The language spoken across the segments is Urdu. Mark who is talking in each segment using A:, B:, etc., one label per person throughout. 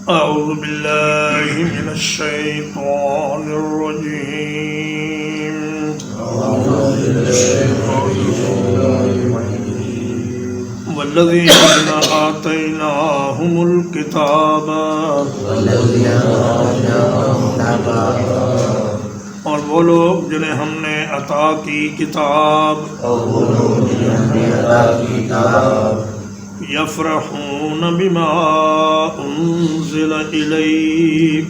A: أعوذ بالله من الشيطان الرجيم والذين آتيناهم الكتاب اور وہ لوگ جنہیں ہم نے عطا کی کتاب یفرحون بما انزل الیک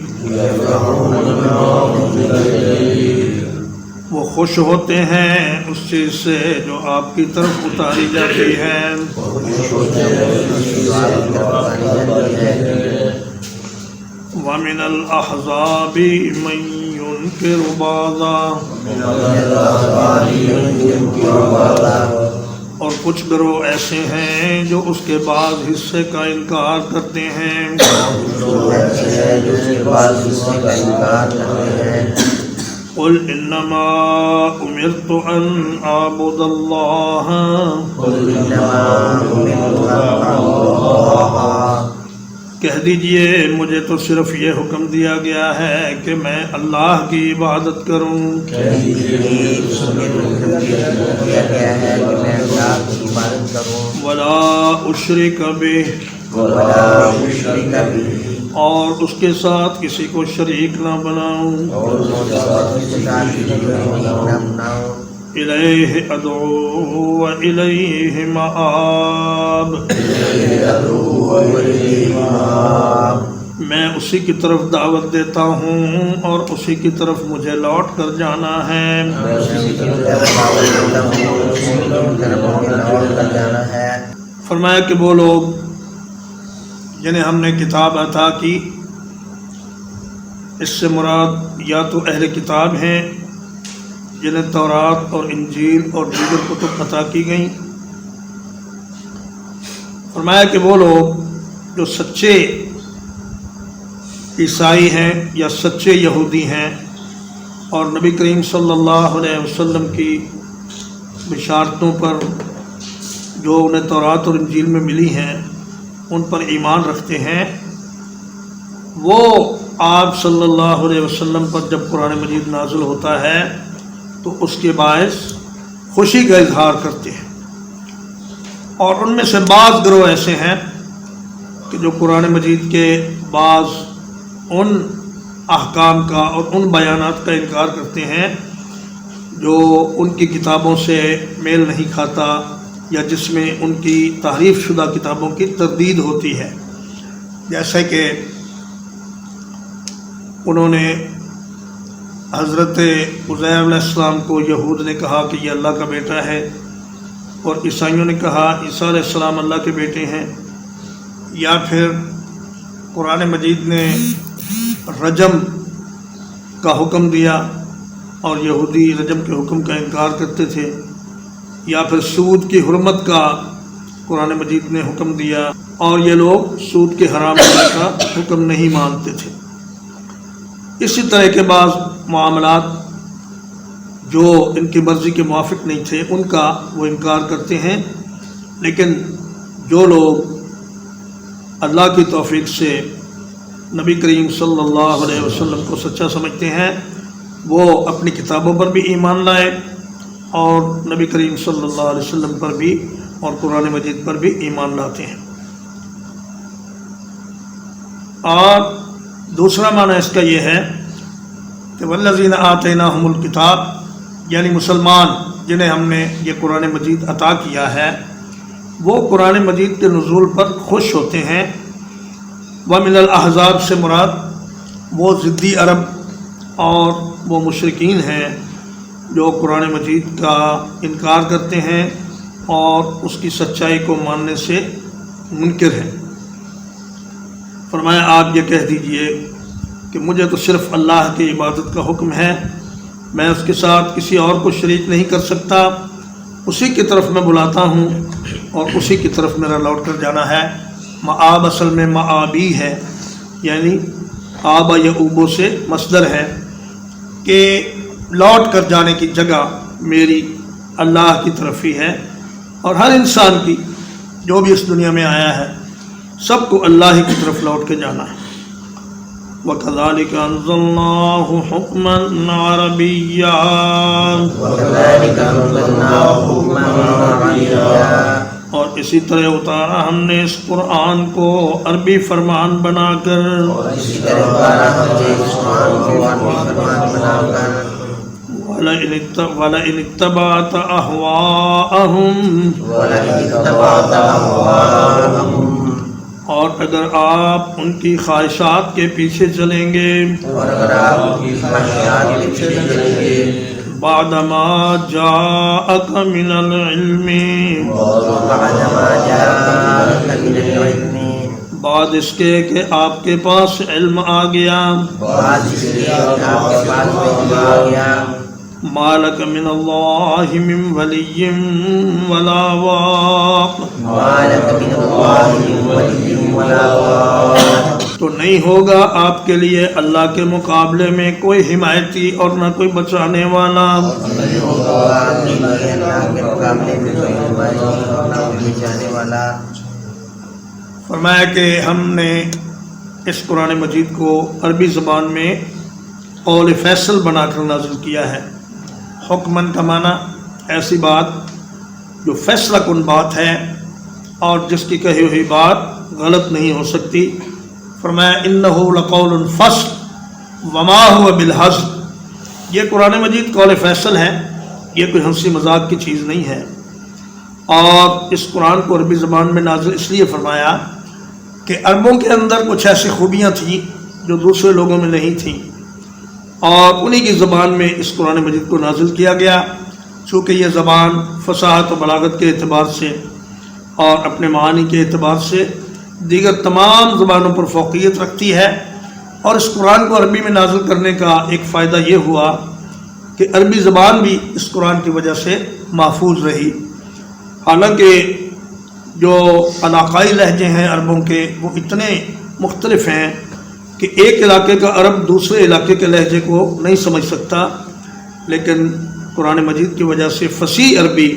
A: وہ خوش ہوتے ہیں اس چیز سے جو آپ کی طرف اتاری جاتی ہے وَمِنَ الْأَحْزَابِ مَن يُنْكِرُ بَعْضًا اور کچھ گروہ ایسے ہیں جو اس کے بعض حصے کا انکار کرتے ہیں قُلْ إِنَّمَا أُمِرْتُ أَنْ أَعْبُدَ اللَّهَ کہہ دیجئے مجھے تو صرف یہ حکم دیا گیا ہے کہ میں اللہ کی عبادت کروں وَلَا أُشْرِكَ بِهِ اور اس کے ساتھ کسی کو شریک نہ بناؤں الیہ ادعو والیہ مآب میں اسی کی طرف دعوت دیتا ہوں اور اسی کی طرف مجھے لوٹ کر جانا ہے فرمایا کہ وہ لوگ جنہیں ہم نے کتاب عطا کی اس سے مراد یا تو اہل کتاب ہیں جنہیں تورات اور انجیل اور دیگر کتب عطا کی گئیں فرمایا کہ وہ لوگ جو سچے عیسائی ہیں یا سچے یہودی ہیں اور نبی کریم صلی اللہ علیہ وسلم کی بشارتوں پر جو انہیں تورات اور انجیل میں ملی ہیں ان پر ایمان رکھتے ہیں وہ آپ صلی اللہ علیہ وسلم پر جب قرآن مجید نازل ہوتا ہے تو اس کے باعث خوشی کا اظہار کرتے ہیں اور ان میں سے بعض گروہ ایسے ہیں کہ جو قرآن مجید کے بعض ان احکام کا اور ان بیانات کا انکار کرتے ہیں جو ان کی کتابوں سے میل نہیں کھاتا یا جس میں ان کی تحریف شدہ کتابوں کی تردید ہوتی ہے جیسے کہ انہوں نے حضرت عزیر علیہ السلام کو یہود نے کہا کہ یہ اللہ کا بیٹا ہے اور عیسائیوں نے کہا عیسیٰ علیہ السلام اللہ کے بیٹے ہیں یا پھر قرآن مجید نے رجم کا حکم دیا اور یہودی رجم کے حکم کا انکار کرتے تھے یا پھر سود کی حرمت کا قرآن مجید نے حکم دیا اور یہ لوگ سود کے حرام ہونے کا حکم نہیں مانتے تھے اسی طرح کے بعض معاملات جو ان کی مرضی کے موافق نہیں تھے ان کا وہ انکار کرتے ہیں لیکن جو لوگ اللہ کی توفیق سے نبی کریم صلی اللہ علیہ وسلم کو سچا سمجھتے ہیں وہ اپنی کتابوں پر بھی ایمان لائے اور نبی کریم صلی اللہ علیہ وسلم پر بھی اور قرآن مجید پر بھی ایمان لاتے ہیں اور دوسرا معنی اس کا یہ ہے کہ والذین آتیناہم الکتاب یعنی مسلمان جنہیں ہم نے یہ قرآن مجید عطا کیا ہے وہ قرآن مجید کے نزول پر خوش ہوتے ہیں ومن الاحزاب سے مراد وہ ضدی عرب اور وہ مشرکین ہیں جو قرآن مجید کا انکار کرتے ہیں اور اس کی سچائی کو ماننے سے منکر ہیں فرمایا آپ یہ کہہ دیجئے کہ مجھے تو صرف اللہ کی عبادت کا حکم ہے میں اس کے ساتھ کسی اور کو شریک نہیں کر سکتا اسی کی طرف میں بلاتا ہوں اور اسی کی طرف میرا لوٹ کر جانا ہے مآب اصل میں مآبی ہے یعنی آبا یعوبو سے مصدر ہے کہ لوٹ کر جانے کی جگہ میری اللہ کی طرف ہی ہے اور ہر انسان کی جو بھی اس دنیا میں آیا ہے سب کو اللہ ہی کی طرف لوٹ کے جانا ہے وَكَذَلِكَ أَنزَلْنَاهُ حُكْمًا عَرَبِيًّا اور اسی طرح اتارا ہم نے اس قرآن کو عربی فرمان بنا کر وَلَئِنِ اتَّبَعْتَ أَهْوَاءَهُمْ اور اگر آپ ان کی خواہشات کے پیچھے چلیں گے بعد ما جاءك من العلم بعد اس کے کہ آپ کے پاس علم آ گیا ما لك من اللہ من ولی ولا واق تو نہیں ہوگا آپ کے لیے اللہ کے مقابلے میں کوئی حمایتی اور نہ کوئی بچانے والا فرمایا کہ ہم نے اس قرآن مجید کو عربی زبان میں قول فیصل بنا کر نازل کیا ہے۔ حکمن کا معنی ایسی بات جو فیصلہ کن بات ہے اور جس کی کہی ہوئی بات غلط نہیں ہو سکتی۔ فرمایا انہ لقول فصل وما هو بالحزل، یہ قرآن مجید قول فیصل ہے، یہ کوئی ہنسی مذاق کی چیز نہیں ہے۔ اور اس قرآن کو عربی زبان میں نازل اس لیے فرمایا کہ عربوں کے اندر کچھ ایسی خوبیاں تھیں جو دوسرے لوگوں میں نہیں تھیں، اور انہی کی زبان میں اس قرآن مجید کو نازل کیا گیا۔ چونکہ یہ زبان فصاحت و بلاغت کے اعتبار سے اور اپنے معانی کے اعتبار سے دیگر تمام زبانوں پر فوقیت رکھتی ہے، اور اس قرآن کو عربی میں نازل کرنے کا ایک فائدہ یہ ہوا کہ عربی زبان بھی اس قرآن کی وجہ سے محفوظ رہی۔ حالانکہ جو علاقائی لہجے ہیں عربوں کے وہ اتنے مختلف ہیں کہ ایک علاقے کا عرب دوسرے علاقے کے لہجے کو نہیں سمجھ سکتا، لیکن قرآن مجید کی وجہ سے فصیح عربی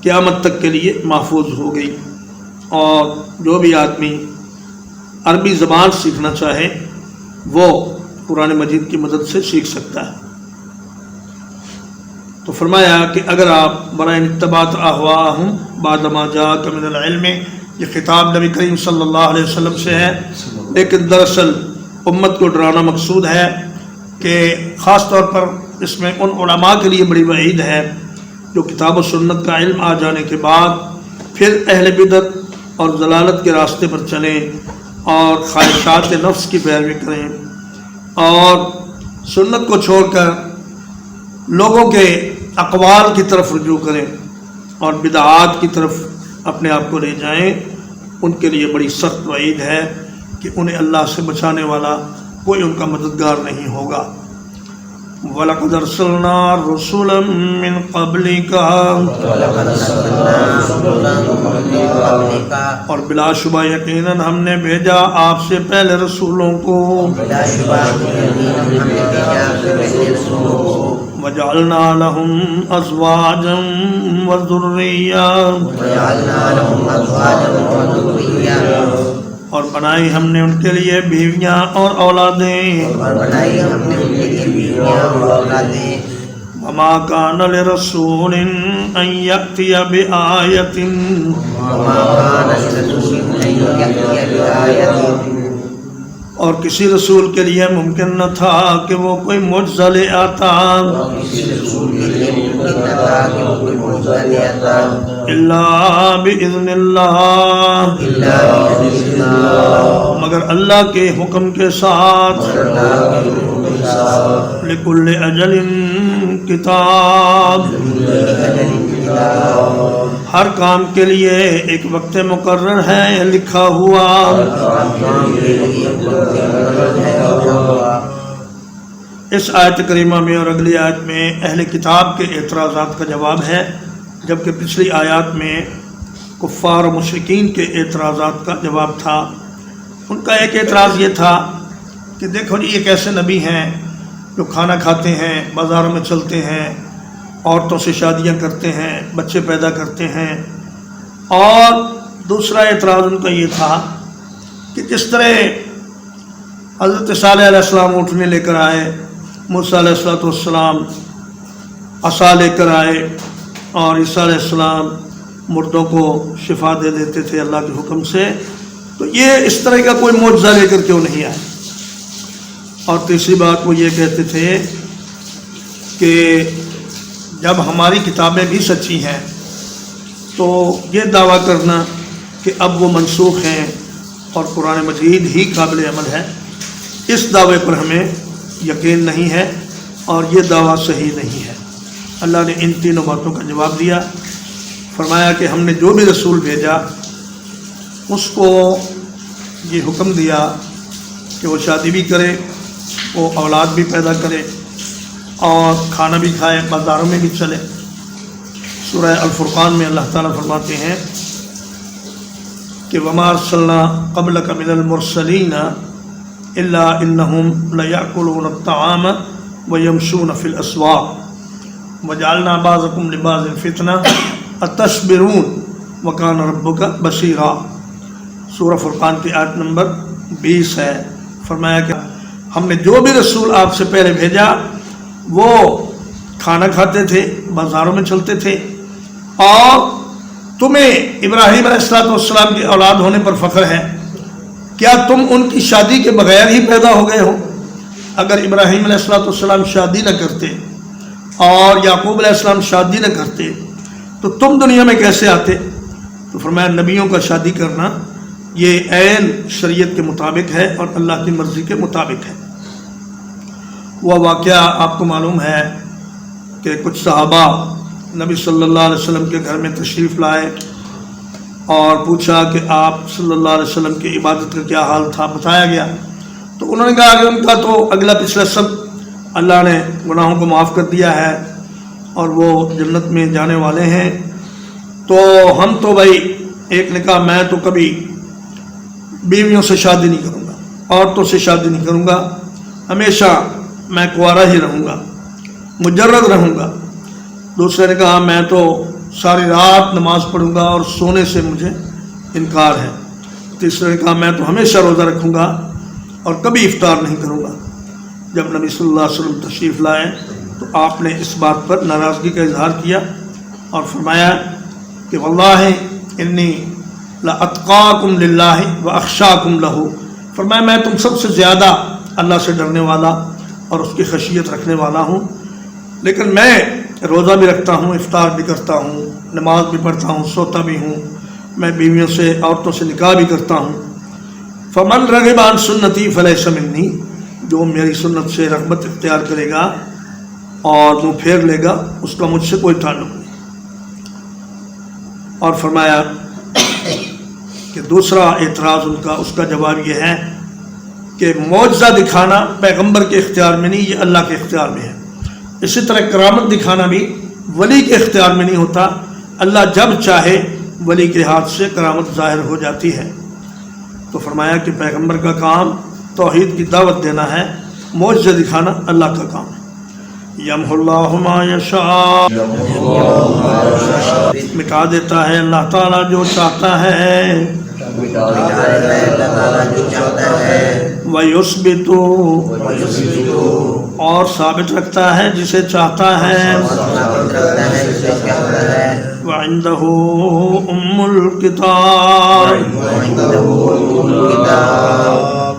A: قیامت تک کے لیے محفوظ ہو گئی، اور جو بھی آدمی عربی زبان سیکھنا چاہے وہ قرآن مجید کی مدد سے سیکھ سکتا ہے۔ تو فرمایا کہ اگر آپ برائے اتباعت اہواءہم بعد ما جاءک من العلم، یہ خطاب نبی کریم صلی اللہ علیہ وسلم سے ہے، لیکن دراصل امت کو ڈرانا مقصود ہے کہ خاص طور پر اس میں ان علماء کے لیے بڑی وعید ہے جو کتاب و سنت کا علم آ جانے کے بعد پھر اہل بدعت اور ضلالت کے راستے پر چلیں اور خواہشات نفس کی پیروی کریں اور سنت کو چھوڑ کر لوگوں کے اقوال کی طرف رجوع کریں اور بدعات کی طرف اپنے آپ کو لے جائیں۔ ان کے لیے بڑی سخت وعید ہے کہ انہیں اللہ سے بچانے والا کوئی ان کا مددگار نہیں ہوگا۔ وَلَقَدْ أَرْسَلْنَا رُسُلًا مِّن قَبْلِكَ، اور بلا شبہ یقیناً ہم نے بھیجا آپ سے پہلے رسولوں کو، وَجَعَلْنَا لَهُمْ أَزْوَاجًا وَذُرِّيَّةً، اور بنائی ہم نے ان کے لیے بیویاں اور اولادیں۔ وَمَا كَانَ لِرَسُولٍ أَن يَأْتِيَ بِآيَةٍ، اور کسی رسول کے لیے ممکن نہ تھا کہ وہ کوئی معجزہ لے آتا، الا بإذن اللہ، مگر اللہ کے حکم کے ساتھ، لکل اجل کتاب، ہر کام کے لیے ایک وقت مقرر ہے لکھا ہوا۔ اس آیت کریمہ میں اور اگلی آیت میں اہل کتاب کے اعتراضات کا جواب ہے، جبکہ پچھلی آیات میں کفار و مشرکین کے اعتراضات کا جواب تھا۔ ان کا ایک اعتراض یہ تھا کہ دیکھو جی یہ کیسے نبی ہیں جو کھانا کھاتے ہیں، بازاروں میں چلتے ہیں، عورتوں سے شادیاں کرتے ہیں، بچے پیدا کرتے ہیں۔ اور دوسرا اعتراض ان کا یہ تھا کہ جس طرح حضرت صالح علیہ السلام اٹھنے لے کر آئے، موسیٰ علیہ السلام عصا لے کر آئے، اور عیسیٰ علیہ السلام مردوں کو شفا دے دیتے تھے اللہ کے حکم سے۔ تو یہ اس طرح کا کوئی معجزہ لے کر کیوں نہیں آئے؟ اور تیسری بات وہ یہ کہتے تھے کہ جب ہماری کتابیں بھی سچی ہیں تو یہ دعویٰ کرنا کہ اب وہ منسوخ ہیں اور قرآن مجید ہی قابل عمل ہے، اس دعوے پر ہمیں یقین نہیں ہے اور یہ دعویٰ صحیح نہیں ہے۔ اللہ نے ان تینوں باتوں کا جواب دیا، فرمایا کہ ہم نے جو بھی رسول بھیجا اس کو یہ حکم دیا کہ وہ شادی بھی کرے، وہ اولاد بھی پیدا کرے اور کھانا بھی کھائے، بازاروں میں بھی چلے۔ سورہ الفرقان میں اللہ تعالیٰ فرماتے ہیں کہ وَمَا أَرْسَلْنَا قَبْلَكَ مِنَ الْمُرْسَلِينَ إِلَّا إِنَّهُمْ لَيَأْكُلُونَ الطَّعَامَ وَيَمْشُونَ فِي الْأَسْوَاقِ وَجَعَلْنَا بَعْضَكُمْ لِبَعْضٍ فِتْنَةً أَتَصْبِرُونَ وَكَانَ رَبُّكَ بَصِيرًا۔ سورہ فرقان کی آیت نمبر 20 ہے۔ فرمایا کہ ہم نے جو بھی رسول آپ سے پہلے بھیجا وہ کھانا کھاتے تھے، بازاروں میں چلتے تھے، اور تمہیں ابراہیم علیہ السلام کی اولاد ہونے پر فخر ہے، کیا تم ان کی شادی کے بغیر ہی پیدا ہو گئے ہو؟ اگر ابراہیم علیہ السلام شادی نہ کرتے اور یعقوب علیہ السلام شادی نہ کرتے تو تم دنیا میں کیسے آتے؟ تو فرمایا نبیوں کا شادی کرنا یہ عین شریعت کے مطابق ہے اور اللہ کی مرضی کے مطابق ہے۔ وہ واقعہ آپ کو معلوم ہے کہ کچھ صحابہ نبی صلی اللہ علیہ وسلم کے گھر میں تشریف لائے اور پوچھا کہ آپ صلی اللہ علیہ وسلم کی عبادت کا کیا حال تھا، بتایا گیا۔ تو انہوں نے کہا کہ ان کا تو اگلا پچھلا سب اللہ نے گناہوں کو معاف کر دیا ہے اور وہ جنت میں جانے والے ہیں، تو ہم تو بھائی، ایک نے کہا میں تو کبھی بیویوں سے شادی نہیں کروں گا، عورتوں سے شادی نہیں کروں گا، ہمیشہ میں کنوارا ہی رہوں گا، مجرد رہوں گا۔ دوسرے نے کہا میں تو ساری رات نماز پڑھوں گا اور سونے سے مجھے انکار ہے۔ تیسرے نے کہا میں تو ہمیشہ روزہ رکھوں گا اور کبھی افطار نہیں کروں گا۔ جب نبی صلی اللہ علیہ وسلم تشریف لائے تو آپ نے اس بات پر ناراضگی کا اظہار کیا اور فرمایا کہ واللہ انی لاتقاکم للہ واخشاکم لہ، فرمایا میں تم سب سے زیادہ اللہ سے ڈرنے والا اور اس کی خشیت رکھنے والا ہوں، لیکن میں روزہ بھی رکھتا ہوں، افطار بھی کرتا ہوں، نماز بھی پڑھتا ہوں، سوتا بھی ہوں، میں بیویوں سے، عورتوں سے نکاح بھی کرتا ہوں۔ فمن رغب عن سنتی فلیس منی، جو میری سنت سے رغبت اختیار کرے گا اور منہ پھیر لے گا اس کا مجھ سے کوئی تعلق نہیں۔ اور فرمایا کہ دوسرا اعتراض ان کا، اس کا جواب یہ ہے کہ معجزہ دکھانا پیغمبر کے اختیار میں نہیں، یہ اللہ کے اختیار میں ہے۔ اسی طرح کرامت دکھانا بھی ولی کے اختیار میں نہیں ہوتا، اللہ جب چاہے ولی کے ہاتھ سے کرامت ظاہر ہو جاتی ہے۔ تو فرمایا کہ پیغمبر کا کام توحید کی دعوت دینا ہے، معجزہ دکھانا اللہ کا کام ہے۔ یمحو اللہ ما یشاء، مٹا دیتا ہے اللہ تعالیٰ جو چاہتا ہے، وَيُثْبِتُ، اور ثابت رکھتا ہے جسے چاہتا ہے، وَعِندَهُ أُمُّ الْكِتَابِ،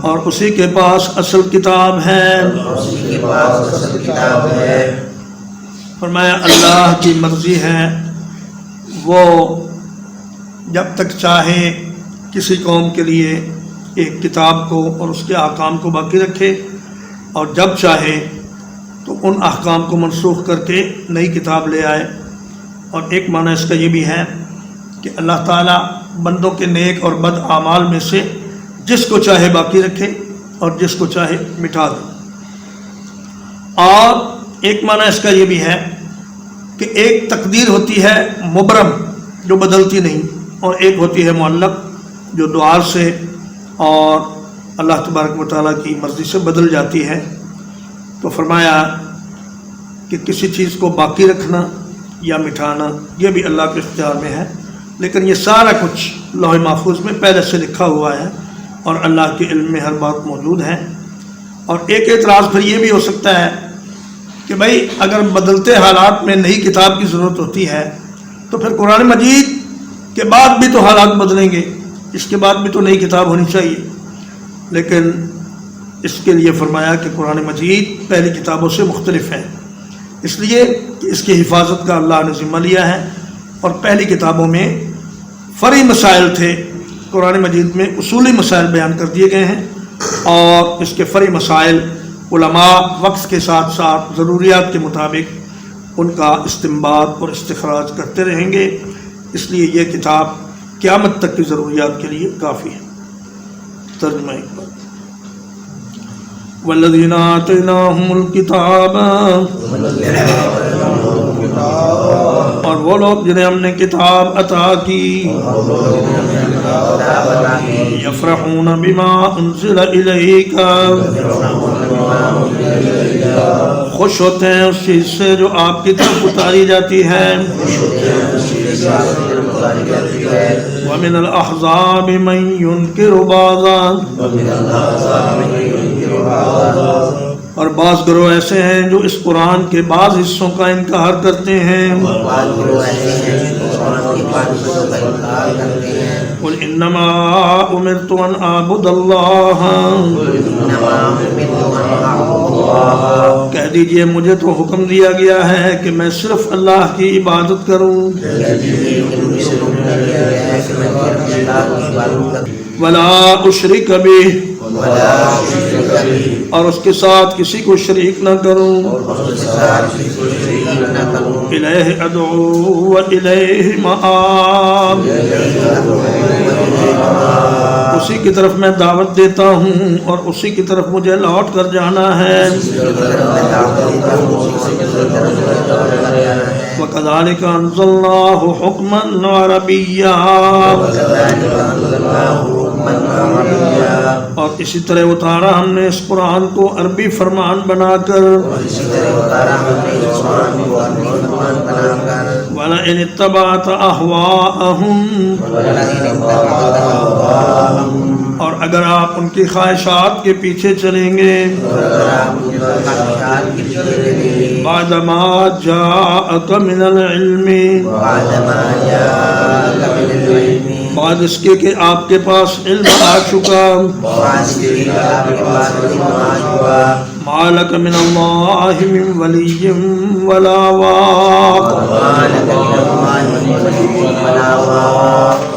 A: اور اسی کے پاس اصل کتاب ہے۔ فرمایا اللہ کی مرضی ہے، وہ جب تک چاہے کسی قوم کے لیے ایک کتاب کو اور اس کے احکام کو باقی رکھے، اور جب چاہے تو ان احکام کو منسوخ کر کے نئی کتاب لے آئے۔ اور ایک معنی اس کا یہ بھی ہے کہ اللہ تعالیٰ بندوں کے نیک اور بد اعمال میں سے جس کو چاہے باقی رکھے اور جس کو چاہے مٹا دے۔ اور ایک معنی اس کا یہ بھی ہے کہ ایک تقدیر ہوتی ہے مبرم جو بدلتی نہیں، اور ایک ہوتی ہے معلق جو دعا سے اور اللہ تبارک و تعالیٰ کی مرضی سے بدل جاتی ہے۔ تو فرمایا کہ کسی چیز کو باقی رکھنا یا مٹھانا یہ بھی اللہ کے اختیار میں ہے، لیکن یہ سارا کچھ لوح محفوظ میں پہلے سے لکھا ہوا ہے اور اللہ کے علم میں ہر بات موجود ہے۔ اور ایک اعتراض پھر یہ بھی ہو سکتا ہے کہ بھائی اگر بدلتے حالات میں نئی کتاب کی ضرورت ہوتی ہے تو پھر قرآن مجید کے بعد بھی تو حالات بدلیں گے، اس کے بعد بھی تو نئی کتاب ہونی چاہیے. لیکن اس کے لیے فرمایا کہ قرآن مجید پہلی کتابوں سے مختلف ہے، اس لیے کہ اس کی حفاظت کا اللہ نے ذمہ لیا ہے. اور پہلی کتابوں میں فرعی مسائل تھے، قرآن مجید میں اصولی مسائل بیان کر دیے گئے ہیں، اور اس کے فرعی مسائل علماء وقت کے ساتھ ساتھ ضروریات کے مطابق ان کا استنباط اور استخراج کرتے رہیں گے. اس لیے یہ کتاب قیامت تک کی ضروریات کے لیے کافی ہے. ترجمہ اقبال. والذین آتیناہم الکتاب، اور وہ لوگ جنہیں ہم نے کتاب عطا کی، یفرحون بما انزل الیک، خوش ہوتے ہیں اس چیز سے جو آپ کی طرف اتاری جاتی ہے. ومن الاحزاب من ينکر بعضا، اور بعض گروہ ایسے ہیں جو اس قرآن کے بعض حصوں کا انکار کرتے ہیں. قل انما امرت ان اعبد اللہ، کہہ دیجئے مجھے تو حکم دیا گیا ہے کہ میں صرف اللہ کی عبادت کروں. ولا اشرک بہ، اور اس کے ساتھ کسی کو شریک نہ کروں. الیہ ادعو و الیہ مآب، اسی کی طرف میں دعوت دیتا ہوں اور اسی کی طرف مجھے لوٹ کر جانا ہے. وَكَذَلِكَ أَنزَلْنَاهُ حُكْمًا عَرَبِيًّا، اور اسی طرح اتارا ہم نے اس قرآن کو عربی فرمان بنا کر. وَلَئِنِ اتَّبَعْتَ أَهْوَاءَهُمْ، اور اگر آپ ان کی خواہشات کے پیچھے چلیں گے. بعد ما جاءک من العلم، بعد اس کے کہ آپ کے پاس علم آ چکا. ما لک من اللہ من ولی ولا واق،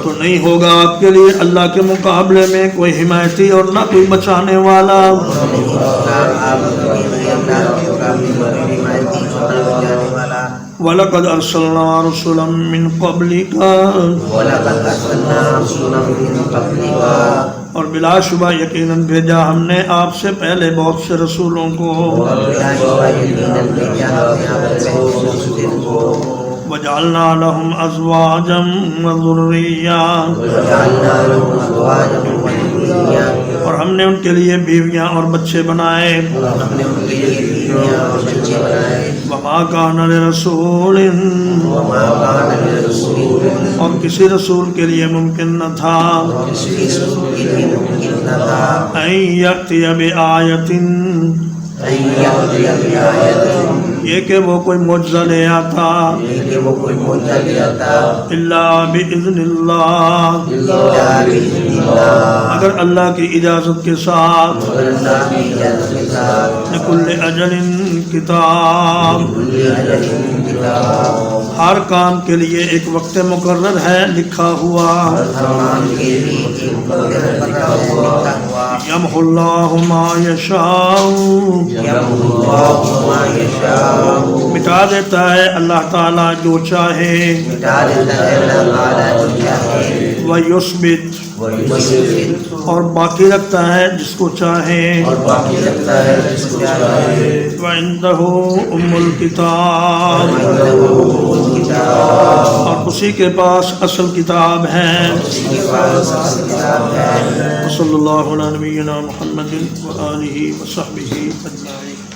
A: تو نہیں ہوگا آپ کے لیے اللہ کے مقابلے میں کوئی حمایتی اور نہ کوئی بچانے والا. وَلَقَدْ أَرْسَلْنَا رُسُلًا مِّن قَبْلِكَ، اور بلا شبہ یقیناً بھیجا ہم نے آپ سے پہلے بہت سے رسولوں کو. وَجَعَلْنَا لَهُمْ أَزْوَاجًا وَذُرِّيَّةً، اور ہم نے ان کے لیے بیویاں اور بچے بنائے. وَمَا كَانَ لِرَسُولٍ، اور کسی رسول کے لیے ممکن نہ تھا. أَن يَأْتِيَ بِآيَةٍ، یہ کہ وہ کوئی معجزہ لے آتا. الا بإذن اللہ، اگر اللہ کی اجازت کے ساتھ. لکل اجل کتاب، ہر کام کے لیے ایک وقت مقرر ہے لکھا ہوا. یمحو اللہ ما یشاء، مٹا دیتا ہے اللہ تعالیٰ جو چاہے. وَيُثْبِتُ، اور باقی رکھتا ہے جس کو چاہے. وَعِندَهُ أُمُّ الْكِتَابِ، اور اسی کے پاس اصل کتاب ہے. صلی اللہ علیہ نبینا محمد وآلہ وصحبہ اجمعین.